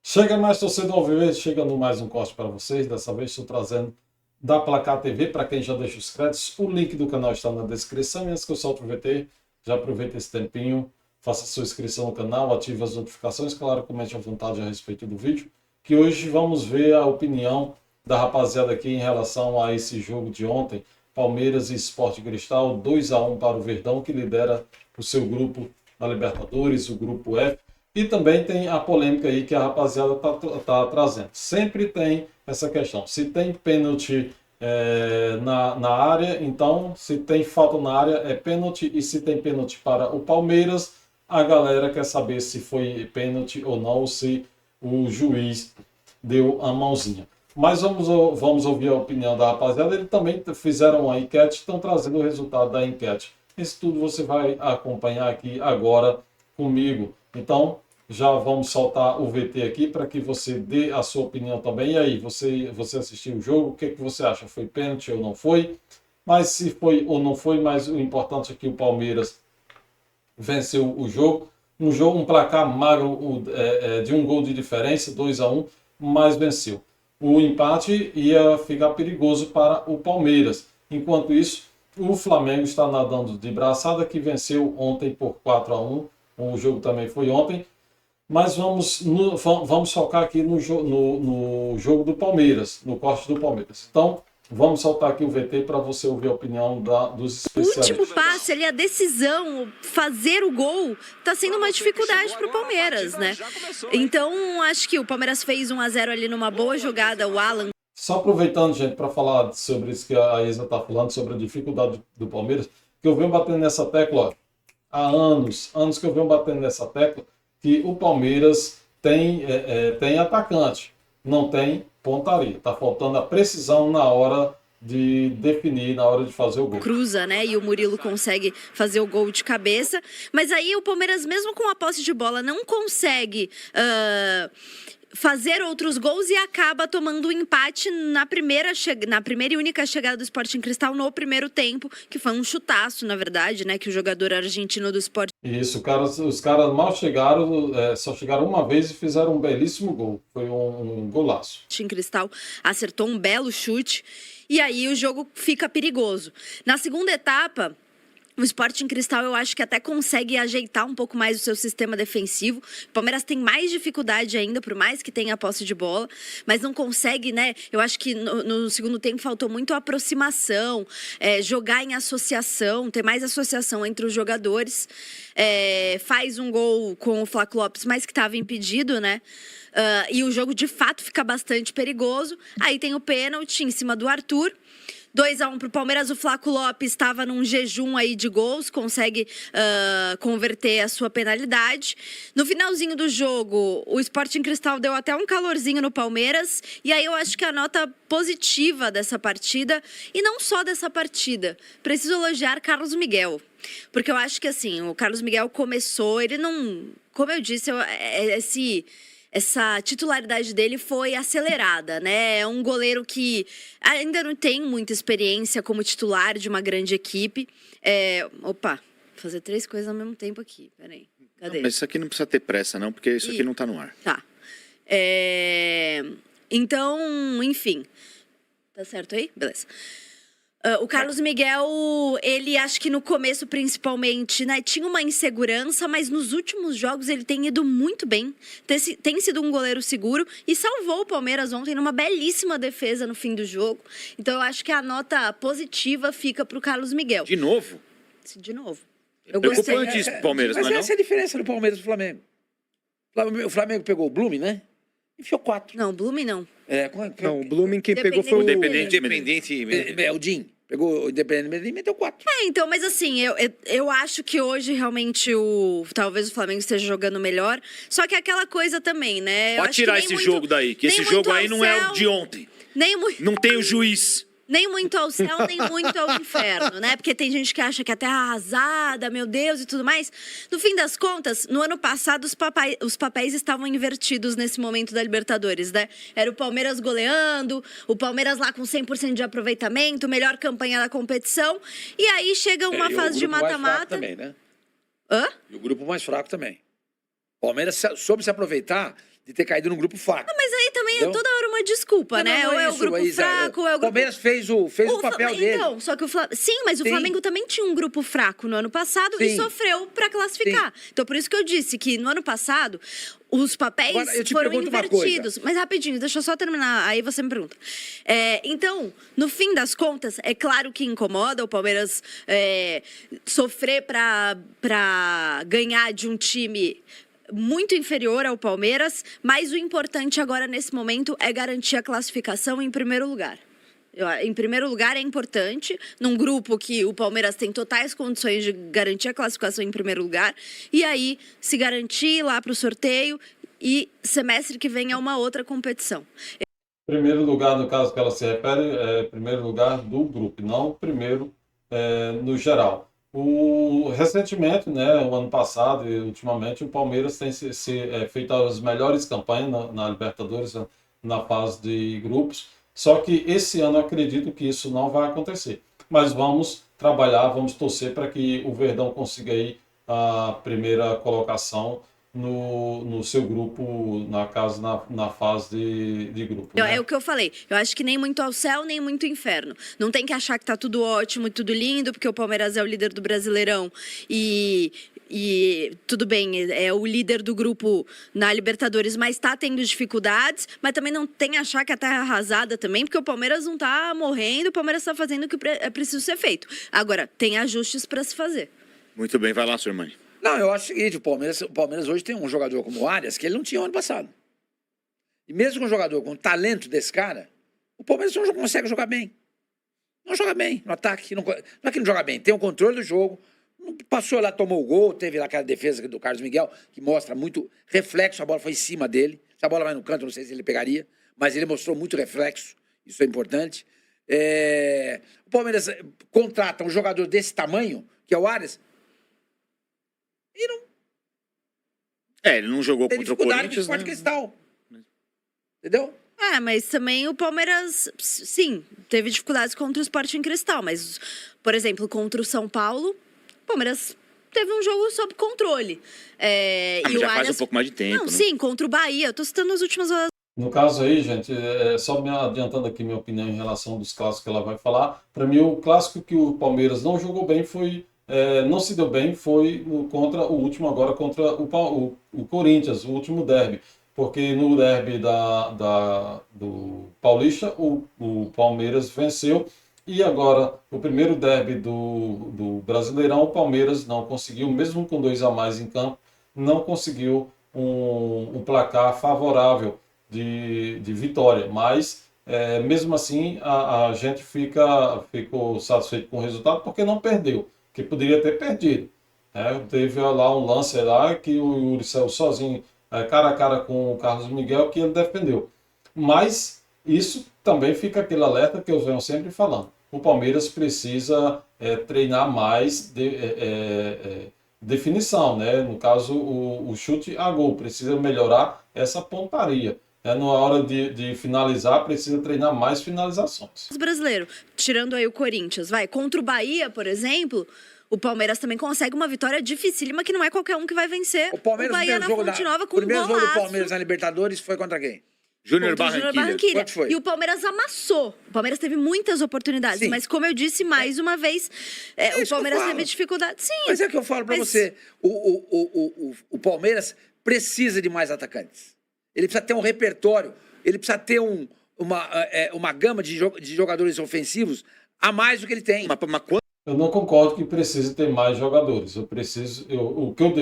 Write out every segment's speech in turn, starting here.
Chega mais, torcedor Alviverde, chegando mais um corte para vocês. Dessa vez estou trazendo da Placar TV, para quem já deixa os créditos. O link do canal está na descrição. E antes que eu solte o VT, já aproveita esse tempinho, faça sua inscrição no canal, ative as notificações, claro, comente à vontade a respeito do vídeo, que hoje vamos ver a opinião da rapaziada aqui em relação a esse jogo de ontem, Palmeiras e Sport Cristal, 2-1 para o Verdão, que lidera o seu grupo na Libertadores, o grupo F. E também tem a polêmica aí que a rapaziada tá trazendo. Sempre tem essa questão. Se tem pênalti na área, então se tem falta na área é pênalti. E se tem pênalti para o Palmeiras, a galera quer saber se foi pênalti ou não, ou se o juiz deu a mãozinha. Mas vamos ouvir a opinião da rapaziada. Eles também fizeram uma enquete, estão trazendo o resultado da enquete. Isso tudo você vai acompanhar aqui agora comigo. Então, já vamos soltar o VT aqui para que você dê a sua opinião também. E aí, você assistiu o jogo, o que você acha? Foi pênalti ou não foi? Mas se foi ou não foi, mas o importante é que o Palmeiras venceu o jogo. Um placar magro de um gol de diferença, 2-1, mas venceu. O empate ia ficar perigoso para o Palmeiras. Enquanto isso, o Flamengo está nadando de braçada, que venceu ontem por 4-1. O jogo também foi ontem. Mas vamos focar aqui no jogo do Palmeiras, no corte do Palmeiras. Então, vamos soltar aqui o VT para você ouvir a opinião dos especialistas. O último passe ali, a decisão, fazer o gol, está sendo uma dificuldade para o Palmeiras, né? Então, acho que o Palmeiras fez 1-0 ali numa boa jogada, o Alan. Só aproveitando, gente, para falar sobre isso que a Isa está falando, sobre a dificuldade do Palmeiras, que eu venho batendo nessa tecla há anos que eu venho batendo nessa tecla, que o Palmeiras tem atacante, não tem pontaria. Está faltando a precisão na hora de definir, na hora de fazer o gol. Cruza, né? E o Murilo consegue fazer o gol de cabeça. Mas aí o Palmeiras, mesmo com a posse de bola, não consegue fazer outros gols e acaba tomando um empate na primeira e única chegada do Sporting Cristal no primeiro tempo, que foi um chutaço, na verdade, né? Que o jogador argentino do Sporting... Isso, os caras mal chegaram, só chegaram uma vez e fizeram um belíssimo gol. Foi um golaço. Sporting Cristal acertou um belo chute e aí o jogo fica perigoso. Na segunda etapa, o Sporting Cristal, eu acho que até consegue ajeitar um pouco mais o seu sistema defensivo. O Palmeiras tem mais dificuldade ainda, por mais que tenha a posse de bola, mas não consegue, né? Eu acho que no segundo tempo faltou muito aproximação, jogar em associação, ter mais associação entre os jogadores. Faz um gol com o Flaco Lopes, mas que estava impedido, né? E o jogo, de fato, fica bastante perigoso. Aí tem o pênalti em cima do Arthur. 2-1 para o Palmeiras, o Flaco Lopes estava num jejum aí de gols, consegue converter a sua penalidade. No finalzinho do jogo, o Sporting Cristal deu até um calorzinho no Palmeiras, e aí eu acho que a nota positiva dessa partida, e não só dessa partida, preciso elogiar Carlos Miguel, porque eu acho que assim, o Carlos Miguel começou, ele não, como eu disse, essa titularidade dele foi acelerada, né? É um goleiro que ainda não tem muita experiência como titular de uma grande equipe. Fazer 3 coisas ao mesmo tempo aqui. Peraí, cadê? Não, mas isso aqui não precisa ter pressa, não, porque isso aqui não tá no ar. Tá. Então, enfim. Tá certo aí? Beleza. O Carlos Miguel, ele acho que no começo principalmente, né, tinha uma insegurança, mas nos últimos jogos ele tem ido muito bem, tem sido um goleiro seguro e salvou o Palmeiras ontem numa belíssima defesa no fim do jogo. Então eu acho que a nota positiva fica pro Carlos Miguel. De novo? Sim, de novo. Eu preocupante isso pro Palmeiras, mas não é essa é a diferença do Palmeiras e do Flamengo. O Flamengo pegou o Blume, né? Enfiou 4. Não, o Blume não. Não, o Blume quem pegou foi o... Independente. O Dinho. Pegou o Independente e meteu 4. Então, mas assim, eu acho que hoje realmente talvez o Flamengo esteja jogando melhor. Só que é aquela coisa também, né? Pode tirar esse jogo daí, que esse jogo aí não é o de ontem. Não tem o juiz. Nem muito ao céu, nem muito ao inferno, né? Porque tem gente que acha que é terra arrasada, meu Deus, e tudo mais. No fim das contas, no ano passado, os papéis estavam invertidos nesse momento da Libertadores, né? Era o Palmeiras goleando, o Palmeiras lá com 100% de aproveitamento, melhor campanha da competição. E aí chega uma fase de mata-mata. Também, né? Hã? E o grupo mais fraco também. O Palmeiras soube se aproveitar de ter caído num grupo fraco. Mas aí também Entendeu? é toda hora uma desculpa, né? Ou é o grupo fraco, ou é o O grupo... Palmeiras fez o papel dele. Então, só que o Flamengo... Sim, mas o Flamengo também tinha um grupo fraco no ano passado e sofreu para classificar. Então, por isso que eu disse que no ano passado os papéis foram invertidos. Mas rapidinho, deixa eu só terminar, aí você me pergunta. Então, no fim das contas, é claro que incomoda o Palmeiras sofrer para ganhar de um time muito inferior ao Palmeiras, mas o importante agora, nesse momento, é garantir a classificação em primeiro lugar. Em primeiro lugar, é importante, num grupo que o Palmeiras tem totais condições de garantir a classificação em primeiro lugar, e aí se garantir lá para o sorteio e semestre que vem é uma outra competição. Primeiro lugar, no caso que ela se refere, é primeiro lugar do grupo, não primeiro no geral. Recentemente, né, o ano passado e ultimamente, o Palmeiras tem feito as melhores campanhas na Libertadores, na fase de grupos. Só que esse ano eu acredito que isso não vai acontecer. Mas vamos trabalhar, vamos torcer para que o Verdão consiga aí a primeira colocação no seu grupo, na fase de grupo. Né? É o que eu falei. Eu acho que nem muito ao céu, nem muito ao inferno. Não tem que achar que tá tudo ótimo e tudo lindo, porque o Palmeiras é o líder do Brasileirão e tudo bem, é o líder do grupo na Libertadores, mas está tendo dificuldades, mas também não tem que achar que a terra é arrasada também, porque o Palmeiras não está morrendo, o Palmeiras está fazendo o que é preciso ser feito. Agora, tem ajustes para se fazer. Muito bem, vai lá, senhor Mani. Não, eu acho o seguinte, o Palmeiras hoje tem um jogador como o Arias que ele não tinha ano passado. E mesmo com um jogador com o talento desse cara, o Palmeiras não consegue jogar bem. Não joga bem no ataque. Não é que não joga bem, tem o controle do jogo. Passou lá, tomou o gol, teve lá aquela defesa do Carlos Miguel, que mostra muito reflexo, a bola foi em cima dele. Se a bola vai no canto, não sei se ele pegaria, mas ele mostrou muito reflexo, isso é importante. O Palmeiras contrata um jogador desse tamanho, que é o Arias, e não... ele não jogou contra o Corinthians, né? Cristal. Entendeu? Mas também o Palmeiras, sim, teve dificuldades contra o Sporting Cristal, mas, por exemplo, contra o São Paulo, o Palmeiras teve um jogo sob controle. E já o Arias... faz um pouco mais de tempo. Não, né? sim, contra o Bahia. Eu tô citando as últimas horas. No caso aí, gente, só me adiantando aqui minha opinião em relação dos clássicos que ela vai falar. Para mim, o clássico que o Palmeiras não jogou bem não se deu bem, foi contra o último agora, contra o Corinthians, o último derby. Porque no derby do Paulista, o Palmeiras venceu. E agora, o primeiro derby do Brasileirão, o Palmeiras não conseguiu, mesmo com 2 a mais em campo, não conseguiu um placar favorável de vitória. Mas, mesmo assim, a gente ficou satisfeito com o resultado porque não perdeu, que poderia ter perdido. Teve lá um lance lá que o Yuri saiu sozinho, cara a cara com o Carlos Miguel, que ele defendeu. Mas isso também fica aquele alerta que eu venho sempre falando. O Palmeiras precisa treinar mais definição, né? No caso, o chute a gol. Precisa melhorar essa pontaria. Na hora de finalizar, precisa treinar mais finalizações. Brasileiro, tirando aí o Corinthians, contra o Bahia, por exemplo, o Palmeiras também consegue uma vitória dificílima, que não é qualquer um que vai vencer o Bahia na Fonte Nova com um golaço. O primeiro jogo do Palmeiras na Libertadores foi contra quem? Júnior Barranquilla. Quanto foi? E o Palmeiras amassou. O Palmeiras teve muitas oportunidades, sim, mas como eu disse mais uma vez, o Palmeiras teve dificuldade. Sim. Mas é que eu falo pra você, o Palmeiras precisa de mais atacantes. Ele precisa ter um repertório, ele precisa ter uma gama de jogadores ofensivos a mais do que ele tem. Eu não concordo que precise ter mais jogadores. O que eu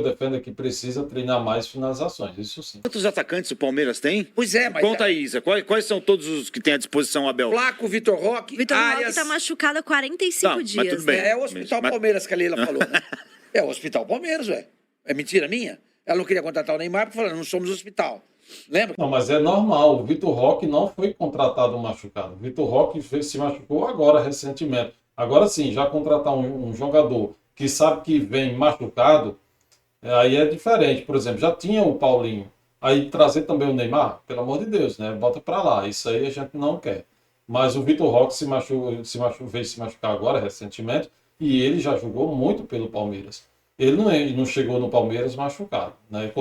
defendo é que precisa treinar mais finalizações. Isso sim. Quantos atacantes o Palmeiras tem? Pois é, mas... Conta aí, Isa. Quais são todos os que tem à disposição, Abel? Flaco, Vitor Roque, Arias... Roque tá machucado há 45 dias. Mas tudo bem. É o Hospital Palmeiras que a Leila falou, né? É o Hospital Palmeiras, velho. É mentira minha? Ela não queria contratar o Neymar porque falou, não somos hospital. Lembra? Não, mas é normal. O Vitor Roque não foi contratado machucado. O Vitor Roque se machucou agora, recentemente. Agora sim, já contratar um jogador que sabe que vem machucado, aí é diferente. Por exemplo, já tinha o Paulinho. Aí trazer também o Neymar, pelo amor de Deus, né? Bota pra lá. Isso aí a gente não quer. Mas o Vitor Roque veio se machucar agora, recentemente, e ele já jogou muito pelo Palmeiras. ele não chegou no Palmeiras machucado, né?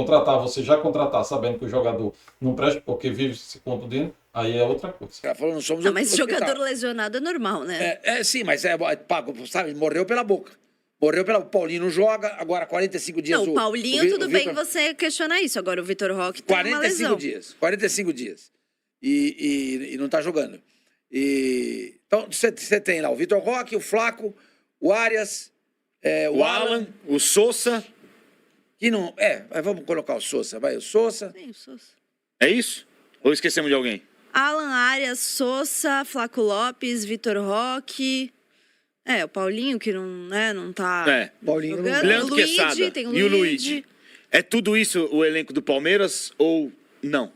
Você já contratar sabendo que o jogador não presta porque vive se contundindo, aí é outra coisa. O cara falou, não somos mas jogador lesionado é normal, né? Sim, mas sabe, morreu pela boca. O Paulinho não joga, agora 45 dias... Não, o Paulinho, tudo bem você questionar isso. Agora o Vitor Roque tem uma lesão. 45 dias. E não tá jogando. Então, você tem lá o Vitor Roque, o Flaco, o Arias, o Alan, o Sousa. Que não... vamos colocar o Sousa, vai, o Sousa. Sim, o Sousa. É isso? Ou esquecemos de alguém? Alan, Arias, Sousa, Flaco Lopes, Vitor Roque... o Paulinho que não tá Paulinho jogando. Leandro Luigi, Quesada tem e o Luigi. É tudo isso o elenco do Palmeiras ou não?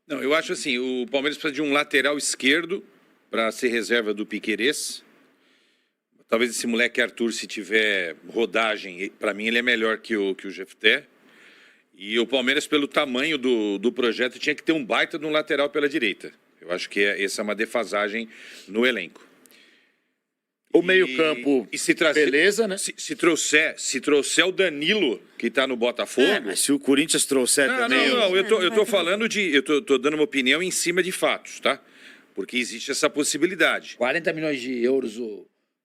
Não, eu acho assim, o Palmeiras precisa de um lateral esquerdo para ser reserva do Piquerez. Talvez esse moleque Arthur, se tiver rodagem, para mim ele é melhor que o Jefté. E o Palmeiras, pelo tamanho do projeto, tinha que ter um baita de um lateral pela direita. Eu acho que essa é uma defasagem no elenco. O meio-campo, beleza, né? Se trouxer o Danilo, que está no Botafogo... Mas se o Corinthians trouxer também... Não, eu tô falando de... Eu tô dando uma opinião em cima de fatos, tá? Porque existe essa possibilidade. 40 milhões de euros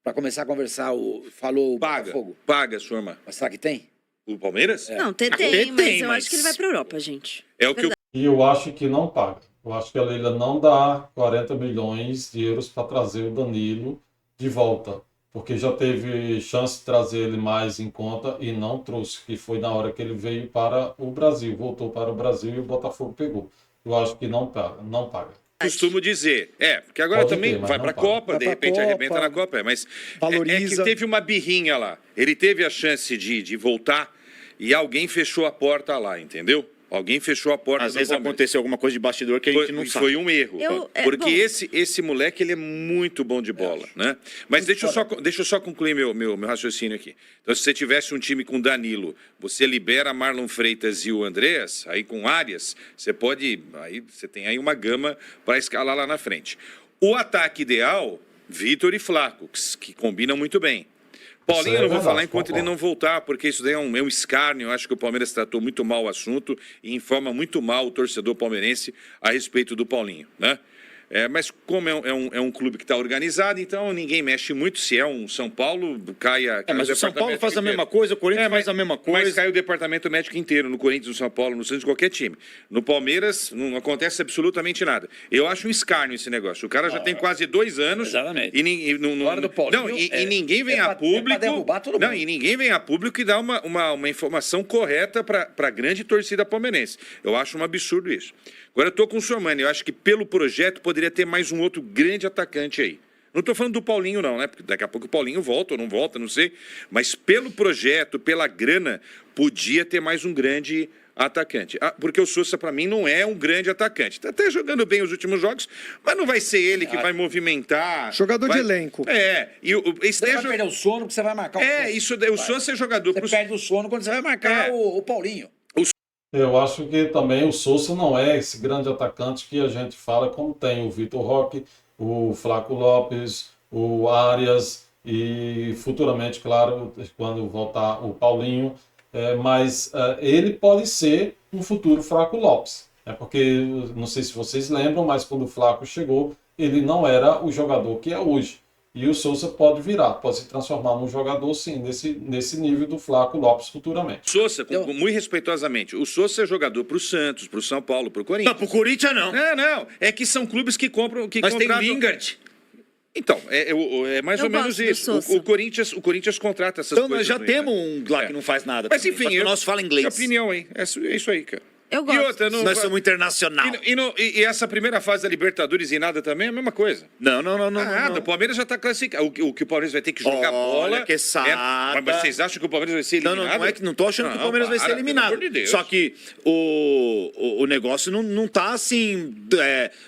para começar a conversar, falou o Botafogo. Paga, sua irmã. Mas será que tem? O Palmeiras? Não, tem, mas eu acho que ele vai para a Europa, gente. É o que E eu acho que não paga. Eu acho que a Leila não dá 40 milhões de euros para trazer o Danilo de volta, porque já teve chance de trazer ele mais em conta e não trouxe, que foi na hora que ele veio para o Brasil, voltou para o Brasil e o Botafogo pegou. Eu acho que não paga. Costumo dizer, porque agora Pode também ter, mas vai não para a paga. Copa, de repente arrebenta na Copa, mas valoriza. É que teve uma birrinha lá, ele teve a chance de voltar e alguém fechou a porta lá, entendeu? Alguém fechou a porta. Às vezes aconteceu alguma coisa de bastidor que a gente não sabe. Foi um erro. Porque esse moleque, ele é muito bom de bola, né? Mas deixa eu só concluir meu raciocínio aqui. Então, se você tivesse um time com Danilo, você libera Marlon Freitas e o Andreas, aí com Arias, você tem aí uma gama para escalar lá na frente. O ataque ideal, Vitor e Flaco, que combinam muito bem. Paulinho, eu não vou falar enquanto ele não voltar, porque isso daí é um escárnio. Eu acho que o Palmeiras tratou muito mal o assunto e informa muito mal o torcedor palmeirense a respeito do Paulinho, né? Mas como é um clube que está organizado, então ninguém mexe muito. Se é um São Paulo, cai mas o São Paulo faz a mesma coisa, o Corinthians faz a mesma coisa. Mas cai o departamento médico inteiro, no Corinthians, no São Paulo, no Santos, qualquer time. No Palmeiras, não acontece absolutamente nada. Eu acho um escárnio esse negócio. O cara já tem quase 2 anos. Exatamente. E ninguém vem a público. E ninguém vem a público e dá uma informação correta para a grande torcida palmeirense. Eu acho um absurdo isso. Agora eu estou com o Sormani, eu acho que pelo projeto poderia ter mais um outro grande atacante aí. Não estou falando do Paulinho não, né? Porque daqui a pouco o Paulinho volta ou não volta, não sei. Mas pelo projeto, pela grana, podia ter mais um grande atacante. Porque o Sousa, para mim, não é um grande atacante. Está até jogando bem os últimos jogos, mas não vai ser ele que vai movimentar. Jogador de elenco. Você vai perder o sono porque você vai marcar o Sousa é jogador. Você perde o sono quando você vai marcar o Paulinho. Eu acho que também o Sousa não é esse grande atacante que a gente fala, como tem o Vitor Roque, o Flaco Lopes, o Arias e futuramente, claro, quando voltar o Paulinho, mas ele pode ser um futuro Flaco Lopes. Porque, não sei se vocês lembram, mas quando o Flaco chegou, ele não era o jogador que é hoje. E o Sousa pode se transformar num jogador, sim, nesse nível do Flaco Lopes futuramente. Sousa, muito respeitosamente, o Sousa é jogador para o Santos, para o São Paulo, para o Corinthians. Não, para o Corinthians não. Não, é que são clubes que compram... Mas tem o Lingard. Então, é mais ou menos isso. O Corinthians contrata essas coisas. Então, nós já temos um lá que não faz nada. Mas enfim, o nosso fala inglês. Opinião aí. É isso aí, cara. Eu gosto. E outra, nós somos internacional. E essa primeira fase da Libertadores e nada também é a mesma coisa. Não. O Palmeiras já está classificado. O que o Palmeiras vai ter que jogar bola... Mas vocês acham que o Palmeiras vai ser eliminado? Não tô achando que o Palmeiras vai ser eliminado. Pelo amor de Deus. Só que o negócio não tá assim...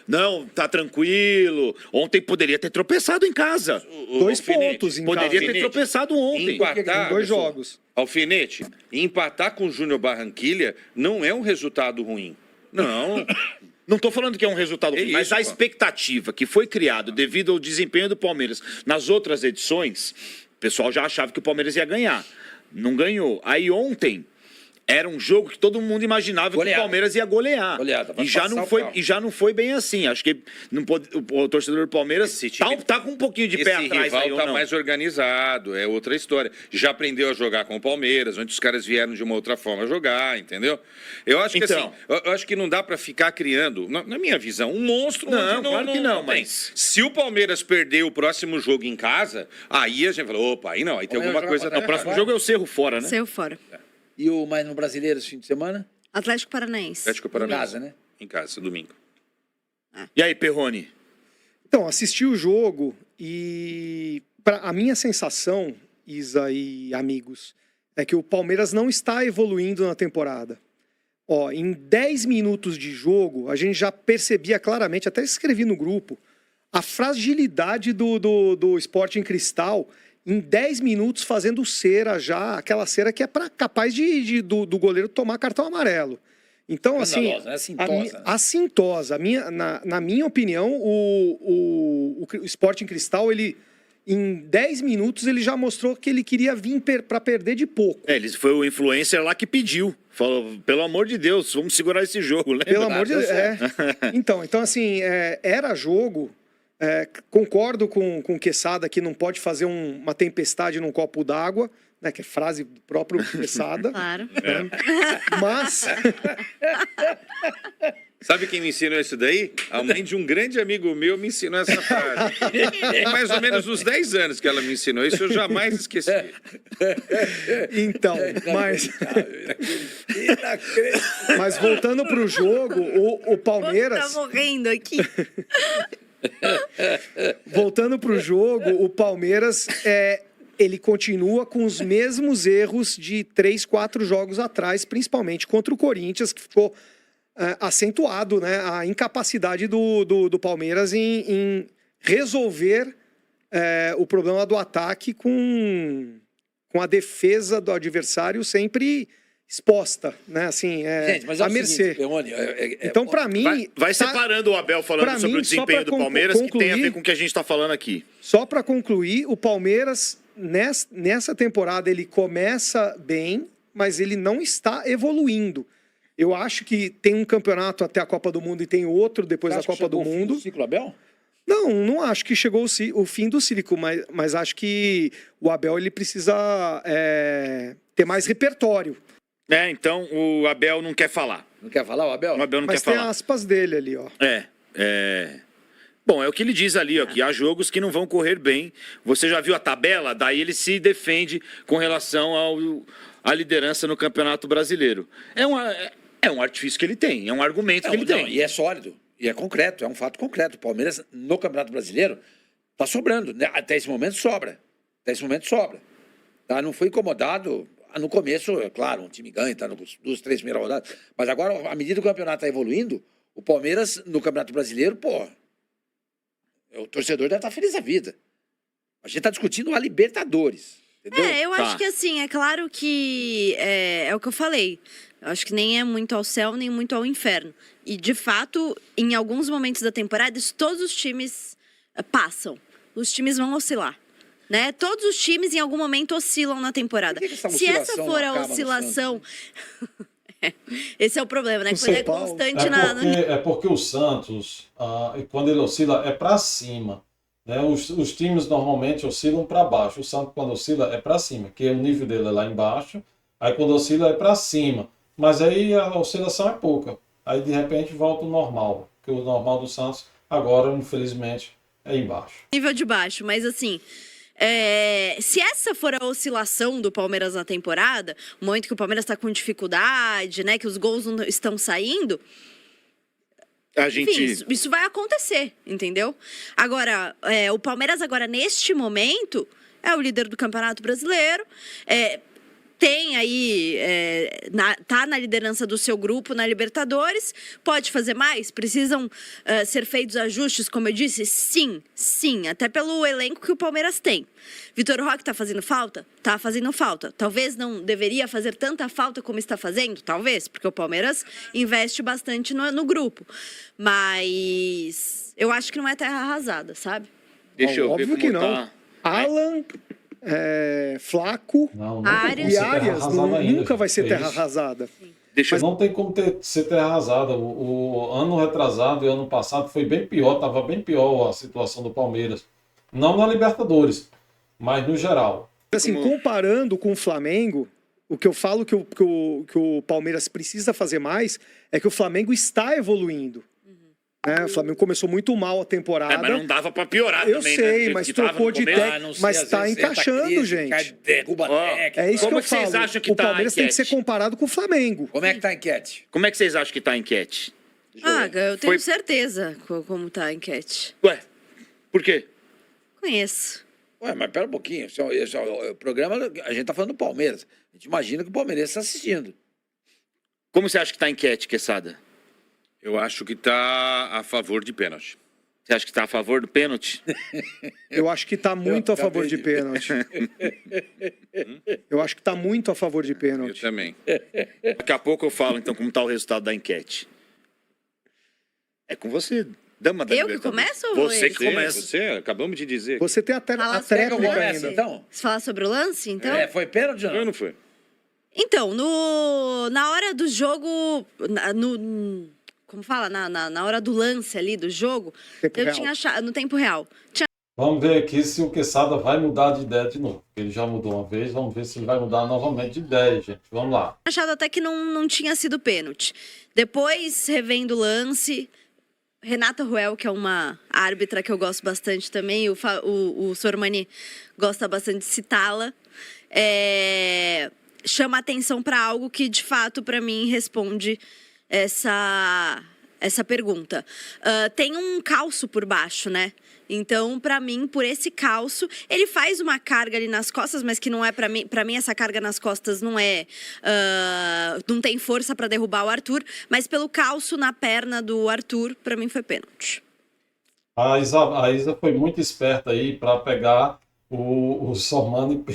não, tá tranquilo. Ontem poderia ter tropeçado em casa. 2 pontos em casa. Poderia ter tropeçado ontem. Empatar, 2 jogos. Alfinete, empatar com o Júnior Barranquilha não é um resultado ruim. Não. Não estou falando que é um resultado ruim, mas a expectativa que foi criada devido ao desempenho do Palmeiras nas outras edições, pessoal já achava que o Palmeiras ia ganhar. Não ganhou. Aí ontem era um jogo que todo mundo imaginava que o Palmeiras ia golear. Goleada, E já não foi bem assim. Acho que não pode, o torcedor do Palmeiras tá com um pouquinho de pé Esse atrás rival aí, ou tá não? mais organizado, é outra história. Já aprendeu a jogar com o Palmeiras, onde os caras vieram de uma outra forma jogar, entendeu? Eu acho que Então. assim, eu acho que não dá pra ficar criando, na minha visão, um monstro. Não, onde claro que não, tem. mas- Se o Palmeiras perder o próximo jogo em casa, aí a gente fala, opa, aí não, aí tem alguma coisa... O próximo jogo é o Cerro fora, né? Saiu fora. E o mais no Brasileiro esse fim de semana? Atlético Paranaense. Atlético Em Paranaense. casa, né? Em casa, domingo. E aí, Perrone? Então, assisti o jogo e a minha sensação, Isa e amigos, é que o Palmeiras não está evoluindo na temporada. Ó, em 10 minutos de jogo, a gente já percebia claramente, até escrevi no grupo, a fragilidade do Sporting Cristal em 10 minutos fazendo cera já, aquela cera que é capaz do goleiro tomar cartão amarelo. Então, assim, Escandalosa, né? Assintosa, né? assintosa. Na minha opinião, o Sporting Cristal, ele, em 10 minutos, ele já mostrou que ele queria vir para perder de pouco. Foi o influencer lá que pediu. Falou, pelo amor de Deus, vamos segurar esse jogo. Lembra? Pelo amor de Deus. Então, assim, era jogo. Concordo com o Quesada que não pode fazer uma tempestade num copo d'água, né, que é frase do próprio Quesada. Claro. Mas, Sabe quem me ensinou isso daí? A mãe de um grande amigo meu me ensinou essa frase. Tem mais ou menos uns 10 anos que ela me ensinou isso, eu jamais esqueci. então, mas voltando pro jogo, o Palmeiras... Tá morrendo aqui. Voltando pro jogo, o Palmeiras ele continua com os mesmos erros de 3, 4 jogos atrás, principalmente contra o Corinthians, que ficou acentuado, né, a incapacidade do Palmeiras em resolver o problema do ataque com a defesa do adversário sempre exposta, né, assim, Gente, mas é a o mercê. seguinte, Perrone, Então, para mim... Vai tá- separando o Abel falando pra sobre mim, o só desempenho pra do Palmeiras, que tem a ver concluir- com o que a gente está falando aqui. Só para concluir, o Palmeiras, nessa temporada, ele começa bem, mas ele não está evoluindo. Eu acho que tem um campeonato até a Copa do Mundo e tem outro depois da Acho que Copa do chegou o fim Mundo. Ciclo Abel? Não acho que chegou o fim do ciclo, mas acho que o Abel ele precisa ter mais repertório. Então o Abel não quer falar. Não quer falar, o Abel? O Abel não Mas quer tem falar. aspas dele ali, ó. Bom, é o que ele diz ali, ó, que há jogos que não vão correr bem. Você já viu a tabela? Daí ele se defende com relação à liderança no Campeonato Brasileiro. É um artifício que ele tem, é um argumento que ele tem. E é sólido, e é concreto, é um fato concreto. O Palmeiras, no Campeonato Brasileiro, tá sobrando. Né? Até esse momento sobra. Tá? Não foi incomodado. No começo, é claro, um time ganha, tá nos 2, 3 primeiras rodadas. Mas agora, à medida que o campeonato tá evoluindo, o Palmeiras, no Campeonato Brasileiro, o torcedor deve estar feliz da vida. A gente tá discutindo a Libertadores. Entendeu? Eu acho que assim, é claro que é o que eu falei. Eu acho que nem é muito ao céu, nem muito ao inferno. E, de fato, em alguns momentos da temporada, isso todos os times passam. Os times vão oscilar. Né? Todos os times, em algum momento, oscilam na temporada. Por que essa Se essa oscilação for não a acaba no oscilação... Esse é o problema, né? No Quando é São Paulo. constante É porque o Santos, quando ele oscila, é para cima. Né? Os times normalmente oscilam para baixo. O Santos, quando oscila, é para cima, que o nível dele é lá embaixo. Aí, quando oscila, é para cima. Mas aí a oscilação é pouca. Aí, de repente, volta o normal. Porque o normal do Santos, agora, infelizmente, é embaixo. nível de baixo, mas assim... se essa for a oscilação do Palmeiras na temporada, o momento que o Palmeiras está com dificuldade, né, que os gols não estão saindo, enfim, isso vai acontecer, entendeu? Agora, o Palmeiras agora, neste momento, é o líder do Campeonato Brasileiro, tem aí, tá na liderança do seu grupo na Libertadores, pode fazer mais? Precisam ser feitos ajustes, como eu disse? Sim, até pelo elenco que o Palmeiras tem. Vitor Roque tá fazendo falta? Tá fazendo falta. Talvez não deveria fazer tanta falta como está fazendo? Talvez, porque o Palmeiras investe bastante no grupo. Mas eu acho que não é terra arrasada, sabe? Deixa eu ver Óbvio como que tá. não. Alan Flaco Não tem como Arias. e ser terra Arias. arrasada ainda, Nunca vai gente. ser Que terra isso? arrasada. Deixa eu... Não tem como ser terra arrasada. O ano retrasado e ano passado foi bem pior, estava bem pior a situação do Palmeiras. Não na Libertadores, mas no geral. Assim, comparando com o Flamengo, o que eu falo que o Palmeiras precisa fazer mais é que o Flamengo está evoluindo. O Flamengo começou muito mal a temporada. mas não dava pra piorar Eu também, sei, né? mas Que tava trocou no de começo. técnico. Mas tá encaixando, gente. Derruba Ó, técnico. É isso Como que eu é que vocês falo. acham que O tá a Palmeiras tem que ser enquete? comparado com o Flamengo. Como é que tá a enquete? Como é que vocês acham que tá a enquete? Eu tenho Foi- certeza como tá a enquete. Ué, por quê? Conheço. Ué, mas pera um pouquinho. O programa, a gente tá falando do Palmeiras. A gente imagina que o Palmeiras está assistindo. Como você acha que tá a enquete, Quesada? Eu acho que tá a favor de pênalti. Você acha que tá a favor do pênalti? Eu acho que tá muito a favor acabei de de- pênalti. Eu acho que tá muito a favor de Eu pênalti. também. Daqui a pouco eu falo, então, como tá o resultado da enquete. É com você, dama da Eu que Libertadores. começo ou Você ele? que começa. Você, acabamos de dizer. Você tem a Fala a sério, Quer que eu tréplica comece, ainda. então? Você falar sobre o lance, então? Foi pênalti ou Não, não? não foi. Então, na hora do jogo, como fala? Na hora do lance ali do jogo, Tempo eu real. tinha achado, no tempo real, tinha Vamos ver aqui se o Quesada vai mudar de ideia de novo. Ele já mudou uma vez, vamos ver se ele vai mudar novamente de ideia, gente. Vamos lá. achado até que não tinha sido pênalti. Depois, revendo o lance, Renata Ruel, que é uma árbitra que eu gosto bastante também, o Sormani gosta bastante de citá-la, chama atenção para algo que, de fato, para mim, responde essa pergunta. Tem um calço por baixo, né? Então, para mim, por esse calço, ele faz uma carga ali nas costas, mas que não é para mim. Para mim, essa carga nas costas não é, não tem força para derrubar o Arthur, mas pelo calço na perna do Arthur, para mim foi pênalti. A Isa foi muito esperta aí para pegar o Sormani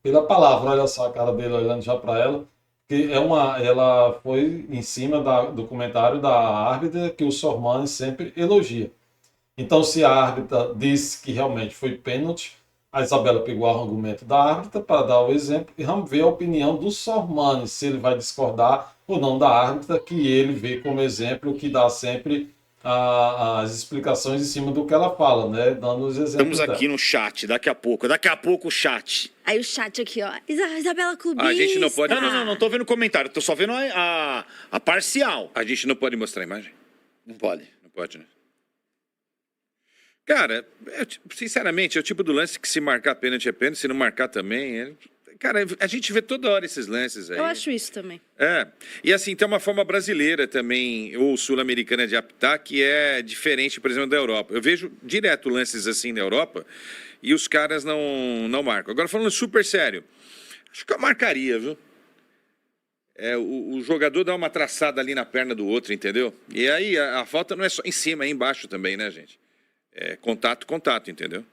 pela palavra. Olha só a cara dele olhando já para ela. Que ela foi em cima do comentário da árbitra que o Sormani sempre elogia. Então, se a árbitra disse que realmente foi pênalti, a Isabela pegou o argumento da árbitra para dar o exemplo e vamos ver a opinião do Sormani, se ele vai discordar ou não da árbitra, que ele vê como exemplo, que dá sempre as explicações em cima do que ela fala, né? Dando os exemplos Estamos aqui dela. no chat, daqui a pouco o chat. Aí o chat aqui, ó, Isabela Clubista. A gente não pode- Não tô vendo comentário, tô só vendo a parcial. A gente não pode mostrar a imagem? Não pode. Não pode, né? Cara, sinceramente, é o tipo do lance que se marcar pênalti é pênalti, se não marcar também. Cara, a gente vê toda hora esses lances aí. Eu acho isso também. E assim, tem uma forma brasileira também, ou sul-americana de apitar, que é diferente, por exemplo, da Europa. Eu vejo direto lances assim na Europa e os caras não marcam. Agora, falando super sério, acho que eu marcaria, viu? O jogador dá uma traçada ali na perna do outro, entendeu? E aí a falta não é só em cima, é embaixo também, né, gente? É contato, entendeu?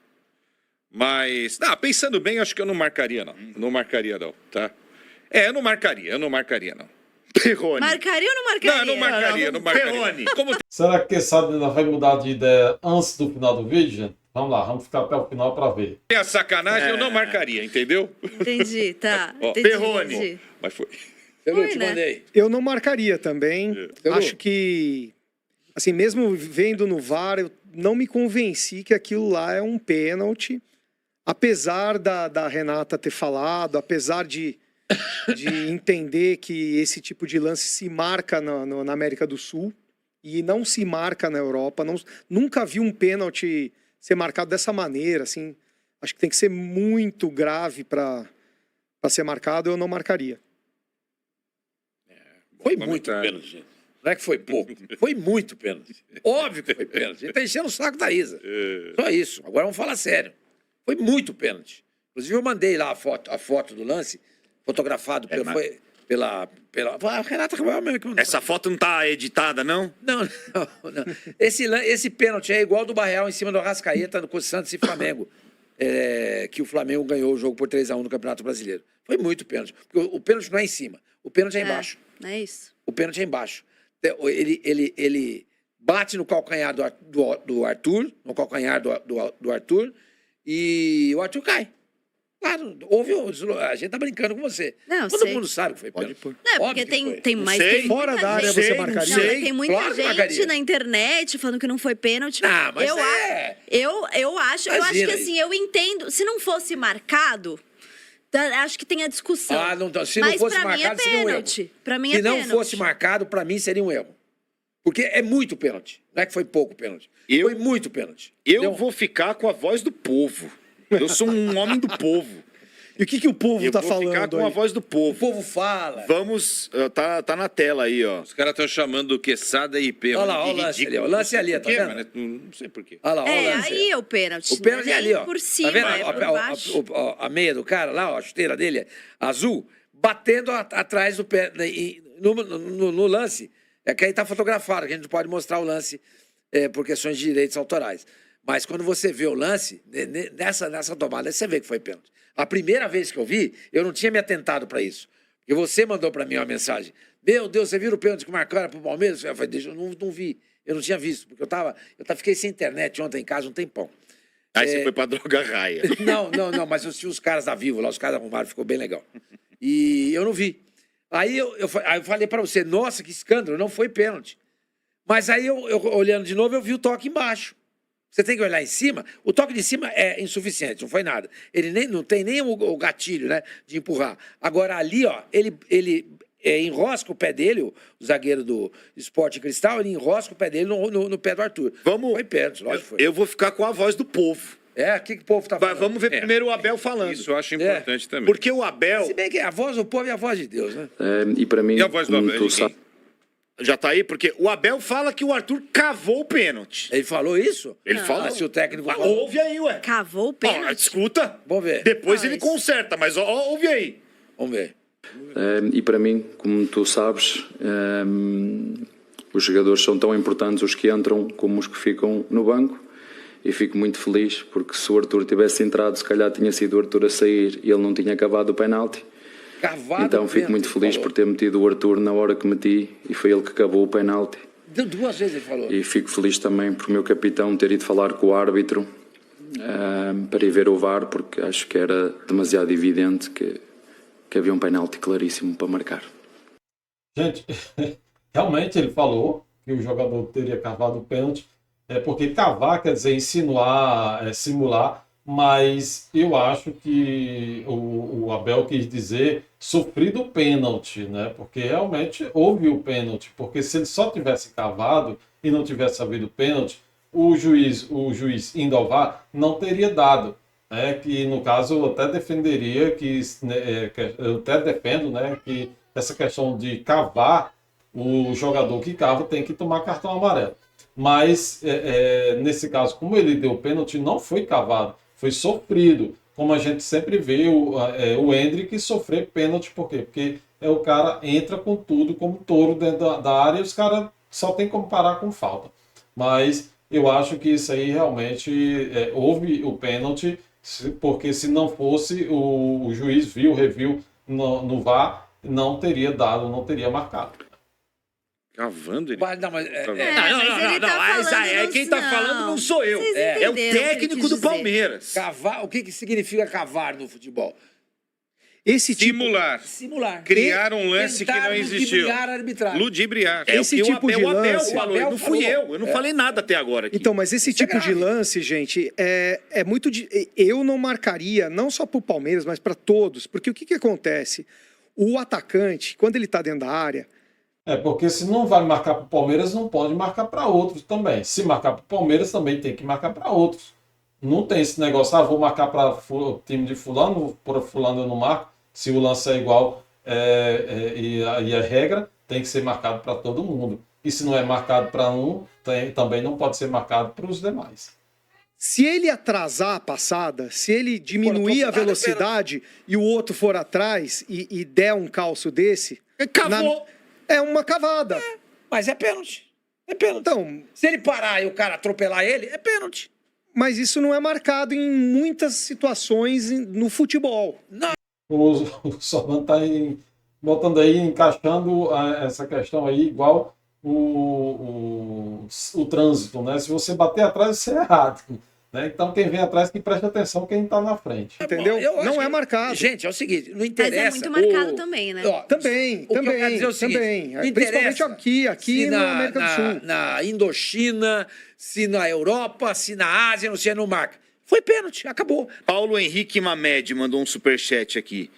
Mas, pensando bem, acho que eu não marcaria, não. Não marcaria, não, tá? Eu não marcaria, não. Perrone. Marcaria ou não marcaria? Não, não marcaria. Perrone. Como Será que Quesada ainda vai mudar de ideia antes do final do vídeo, gente? Vamos lá, vamos ficar até o final para ver. tem a sacanagem, eu não marcaria, entendeu? Entendi, tá. Ó, Entendi, Perrone. entendi. Mas foi. Eu Foi, te né? mandei. Eu não marcaria também. Pelo- Acho que, assim, mesmo vendo no VAR, eu não me convenci que aquilo lá é um pênalti. Apesar da Renata ter falado, apesar de entender que esse tipo de lance se marca na América do Sul e não se marca na Europa. Nunca vi um pênalti ser marcado dessa maneira. Assim, acho que tem que ser muito grave para ser marcado, eu não marcaria. Foi Bom muito comentário. pênalti, gente. Não é que foi pouco. Foi muito pênalti. Óbvio que foi pênalti. Ele tá enchendo o saco da Isa. Só isso. Agora vamos falar sério. Foi muito pênalti. Inclusive, eu mandei lá a foto do lance, fotografado pela a Renata Cabral mesmo que mandou. Essa foto não tá editada, não? Não. Esse pênalti é igual do Barreal em cima do Arrascaeta com o Santos e Flamengo. Que o Flamengo ganhou o jogo por 3-1 no Campeonato Brasileiro. Foi muito pênalti. Porque o pênalti não é em cima. O pênalti é embaixo. É isso. O pênalti é embaixo. Ele bate no calcanhar do Arthur, no calcanhar do Arthur, e o Arthur cai. Claro, a gente tá brincando com você. Não, Todo sei. mundo sabe que foi Pode pênalti. pôr. Não, é Óbvio porque que tem, foi. tem mais. sei. Tem Fora muita da área gente- você Não, marcaria? Não, sei. mas tem muita Claro que gente marcaria. na internet falando que não foi pênalti. Não, mas eu, é. eu acho Imagina que assim, eu entendo. Se não fosse marcado, acho que tem a discussão. Ah, não, se não Mas fosse pra mim é marcado, seria um erro. pênalti. Pra mim Se é não pênalti. fosse marcado, pra mim seria um erro. Porque é muito pênalti. Não é que foi pouco pênalti. Eu- Foi muito pênalti. Eu Entendeu? vou ficar com a voz do povo. Eu sou um homem do povo. E o que o povo Eu tá vou ficar falando com a aí? voz do O povo. povo fala. Vamos, tá na tela aí, ó. Os caras estão chamando o Quesada IP. Olha lá, olha o lance ali. O lance ali, tá Por quê, vendo? mano? Não sei por quê. Olha lá, olha o lance. Aí é o pênalti. O pênalti não é ali, ó. por cima, tá vendo? é por baixo. A meia do cara lá, ó, a chuteira dele é azul, batendo atrás do pé. No lance, é que aí tá fotografado, que a gente não pode mostrar o lance por questões de direitos autorais. Mas quando você vê o lance, nessa tomada, você vê que foi pênalti. A primeira vez que eu vi, eu não tinha me atentado para isso. Porque você mandou para mim uma mensagem. Meu Deus, você viu o pênalti que marcaram pro Palmeiras? Eu falei, deixa, eu não vi. Eu não tinha visto, porque fiquei sem internet ontem em casa um tempão. Aí você foi pra droga raia. Não, mas eu tinha os caras da Vivo lá, os caras arrumaram, ficou bem legal. E eu não vi. Aí eu falei pra você, nossa, que escândalo, não foi pênalti. Mas aí eu olhando de novo, eu vi o toque embaixo. Você tem que olhar em cima, o toque de cima é insuficiente, não foi nada. Ele não tem nem o gatilho, né, de empurrar. Agora ali, ó, ele enrosca o pé dele, o zagueiro do Sport Cristal, ele enrosca o pé dele no pé do Arthur. Foi pênalti, lógico que foi. Eu vou ficar com a voz do povo. O que o povo tá falando? Vamos ver primeiro o Abel falando. Isso eu acho importante também. Porque o Abel... Se bem que a voz do povo é a voz de Deus, né? E para mim, E a voz do como Abel, tu de quem? sabes, Já tá aí? Porque o Abel fala que o Arthur cavou o pênalti. Ele falou isso? Ele falou. Se o técnico Ah, falou. ouve aí, ué. Cavou o Ó, pênalti. escuta. Vamos ver. Depois Ah, ele isso. conserta, mas ouve aí. Vamos ver. e para mim, como tu sabes, os jogadores são tão importantes, os que entram como os que ficam no banco. E fico muito feliz, porque se o Arthur tivesse entrado, se calhar tinha sido o Arthur a sair e ele não tinha acabado o penalti. Cavado Então o fico pênalti, muito feliz falou. por ter metido o Arthur na hora que meti e foi ele que acabou o penalti. Duas vezes ele falou. E fico feliz também por o meu capitão ter ido falar com o árbitro para ir ver o VAR, porque acho que era demasiado evidente que havia um penalti claríssimo para marcar. Gente, realmente ele falou que o jogador teria cavado o pênalti, porque cavar quer dizer insinuar, simular, mas eu acho que o Abel quis dizer sofrido o pênalti, né? Porque realmente houve o pênalti, porque se ele só tivesse cavado e não tivesse havido pênalti, o juiz indo ao VAR não teria dado, né? Que no caso eu até defenderia eu até defendo, né, que essa questão de cavar, o jogador que cava tem que tomar cartão amarelo. Mas nesse caso, como ele deu o pênalti, não foi cavado, foi sofrido. Como a gente sempre vê o Endrick sofrer pênalti, por quê? Porque o cara entra com tudo, como touro dentro da área, e os caras só tem como parar com falta. Mas eu acho que isso aí realmente houve o pênalti, porque se não fosse, o juiz reviu no VAR, não teria dado, não teria marcado. Cavando ele? Não, mas mas ele tá falando, Quem tá falando não sou eu. Vocês É o entenderam o que ele técnico quis do dizer. Palmeiras. cavar, o que significa cavar no futebol? Esse tipo, Simular. Simular. Criar um lance que Tentar não existiu. ludibriar a arbitragem. Ludibriar. É Esse o que tipo de o Abel lance- falou, não fui eu não falei nada até agora aqui. então, mas esse Isso é tipo de grave. lance, gente, é muito. Eu não marcaria, não só para o Palmeiras, mas para todos, porque o que acontece? O atacante, quando ele está dentro da área, Porque se não vai marcar para o Palmeiras, não pode marcar para outros também. Se marcar para o Palmeiras, também tem que marcar para outros. Não tem esse negócio, vou marcar para o time de fulano, por fulano eu não marco. Se o lance é igual e a regra, tem que ser marcado para todo mundo. E se não é marcado para um, também não pode ser marcado para os demais. se ele atrasar a passada, se ele diminuir a atropelado, velocidade e o outro for atrás e der um calço desse, Cavou. é uma cavada. Mas é pênalti. É pênalti. Então, Se ele parar e o cara atropelar ele, é pênalti. mas isso não é marcado em muitas situações no futebol. O Solano está botando aí, encaixando essa questão aí, igual o trânsito, né? Se você bater atrás, isso é errado. né? Então quem vem atrás que preste atenção quem está na frente. Entendeu? Eu acho Não é que- marcado. Gente, é o seguinte, não Mas interessa. é muito marcado o- também, né? Ó, Também, o que eu quero também, dizer é o seguinte, também. não Principalmente interessa aqui se na América do Sul. Na Indochina, se na Europa, se na Ásia, não sei, não marca. Foi pênalti, acabou. Paulo Henrique Mamed mandou um superchat aqui.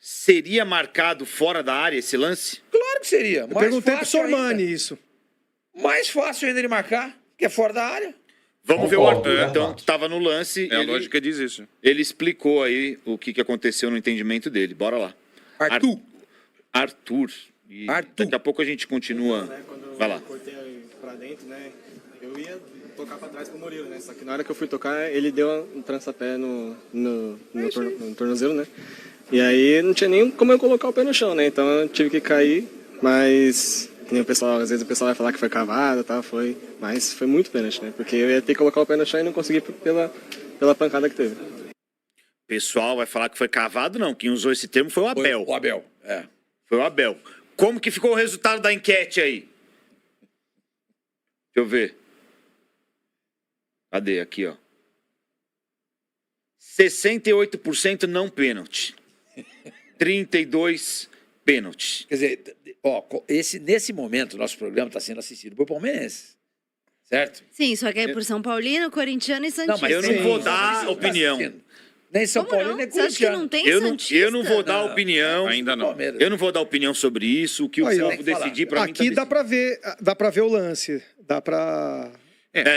Seria marcado fora da área esse lance? Claro que seria. Eu Mais perguntei pro fácil Sormani ainda. isso. Mais fácil ainda de marcar, que é fora da área. Vamos ver o Concordo, Arthur, então, verdade. que estava no lance. A lógica diz isso. Ele explicou aí o que aconteceu no entendimento dele. Bora lá. Arthur. Arthur. E Arthur. daqui a pouco a gente continua. Vai lá. Eu cortei pra dentro, né? Eu ia tocar pra trás pro Murilo, né? Só que na hora que eu fui tocar, ele deu um trança-pé no tornozelo, né? E aí não tinha nem como eu colocar o pé no chão, né? Então eu tive que cair, mas que nem o pessoal, às vezes o pessoal vai falar que foi cavado e tal, mas foi muito pênalti, né? Porque eu ia ter que colocar o pé no chão e não consegui pela pancada que teve. O pessoal vai falar que foi cavado, não. Quem usou esse termo foi o Abel. O Abel, é. Foi o Abel. Como que ficou o resultado da enquete aí? Deixa eu ver. Cadê? Aqui, ó. 68% não pênalti. 32% pênalti. Quer dizer, ó, nesse momento, o nosso programa está sendo assistido por palmeirenses. Certo? Sim, só que é por São Paulino, corintiano e Santista. mas eu não Sim. vou dar Tá opinião. assistindo. Nem São Como Paulo, não? nem Você acha que corintiano. não tem Eu Santista? não vou dar Não. opinião. Ainda não. Palmeiras. Eu não vou dar opinião sobre isso. O que o Aí, ó. povo decidir pra mim tá Aqui dá decidido. dá pra ver o lance. Dá pra...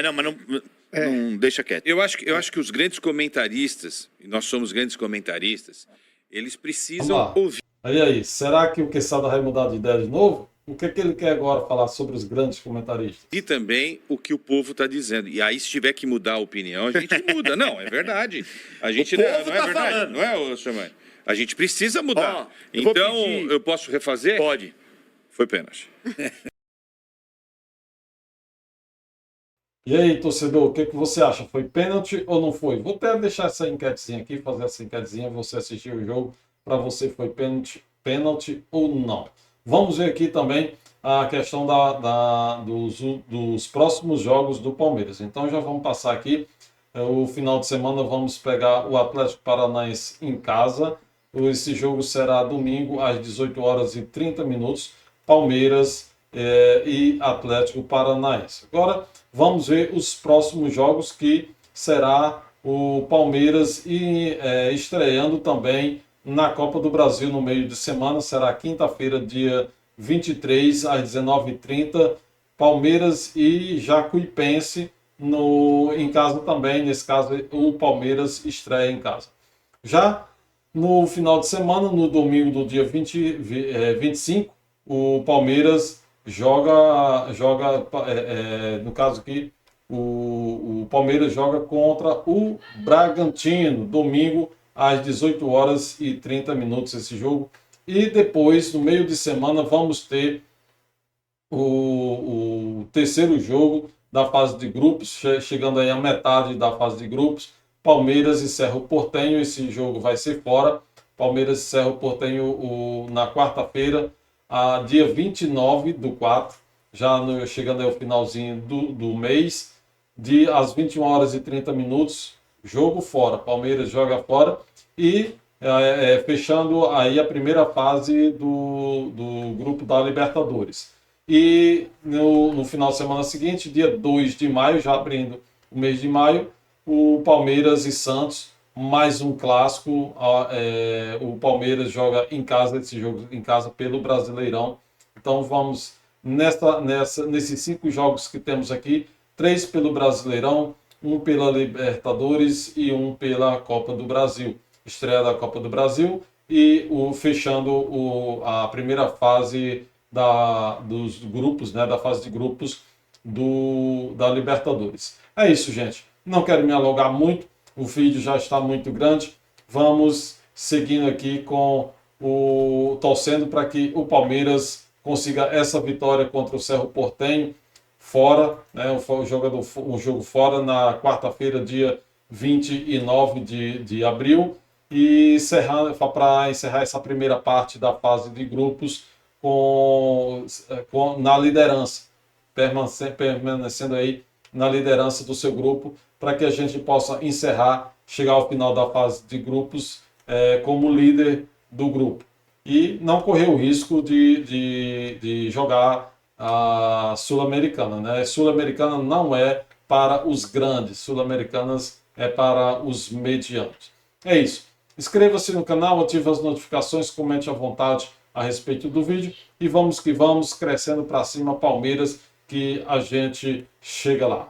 Não, mas não deixa quieto. Eu acho que os grandes comentaristas, e nós somos grandes comentaristas, eles precisam Vamos lá. ouvir. Aí, será que o Quesada vai mudar de ideia de novo? O que ele quer agora falar sobre os grandes comentaristas? E também o que o povo está dizendo. E aí, se tiver que mudar a opinião, a gente muda. Não, é verdade. A gente O povo não é tá verdade, falando. não é, ô, Samani? A gente precisa mudar. Ó, eu vou Então, pedir- eu posso refazer? Pode. Foi pênalti. E aí, torcedor, o que você acha? Foi pênalti ou não foi? Vou até deixar essa enquetezinha aqui, fazer essa enquetezinha, você assistir o jogo, para você foi pênalti ou não. Vamos ver aqui também a questão dos próximos jogos do Palmeiras. Então já vamos passar aqui. O final de semana vamos pegar o Atlético Paranaense em casa. Esse jogo será domingo às 18h30. Palmeiras e Atlético Paranaense. Agora vamos ver os próximos jogos, que será o Palmeiras estreando também na Copa do Brasil no meio de semana. Será quinta-feira, dia 23, às 19h30. Palmeiras e Jacuipense em casa também. Nesse caso, o Palmeiras estreia em casa. Já no final de semana, no domingo do dia 25, o Palmeiras joga no caso aqui, o Palmeiras joga contra o Bragantino, domingo às 18h30 esse jogo. E depois, no meio de semana, vamos ter o terceiro jogo da fase de grupos, chegando aí à metade da fase de grupos. Palmeiras e Cerro Porteño, esse jogo vai ser fora. Palmeiras e Cerro Porteño na quarta-feira, dia 29/4, já chegando aí ao finalzinho do mês, às 21h30, jogo fora. Palmeiras joga fora e fechando aí a primeira fase do grupo da Libertadores. E no final de semana seguinte, dia 2 de maio, já abrindo o mês de maio, o Palmeiras e Santos, mais um clássico. O Palmeiras joga em casa, esse jogo em casa pelo Brasileirão. Então vamos nesses 5 jogos que temos aqui, 3 pelo Brasileirão, 1 pela Libertadores e 1 pela Copa do Brasil. Estreia da Copa do Brasil e fechando a primeira fase dos grupos, né, da fase de grupos da Libertadores. É isso, gente. Não quero me alongar muito, o vídeo já está muito grande. Vamos seguindo aqui torcendo para que o Palmeiras consiga essa vitória contra o Cerro Porteño fora, né, um jogo fora na quarta-feira, dia 29 de abril, e para encerrar essa primeira parte da fase de grupos na liderança, permanecendo aí na liderança do seu grupo, para que a gente possa encerrar, chegar ao final da fase de grupos como líder do grupo. E não correr o risco de jogar a Sul-Americana, né? Sul-Americana não é para os grandes, Sul-Americanas é para os medianos. É isso. Inscreva-se no canal, ative as notificações, comente à vontade a respeito do vídeo e vamos que vamos, crescendo para cima, Palmeiras, que a gente chega lá.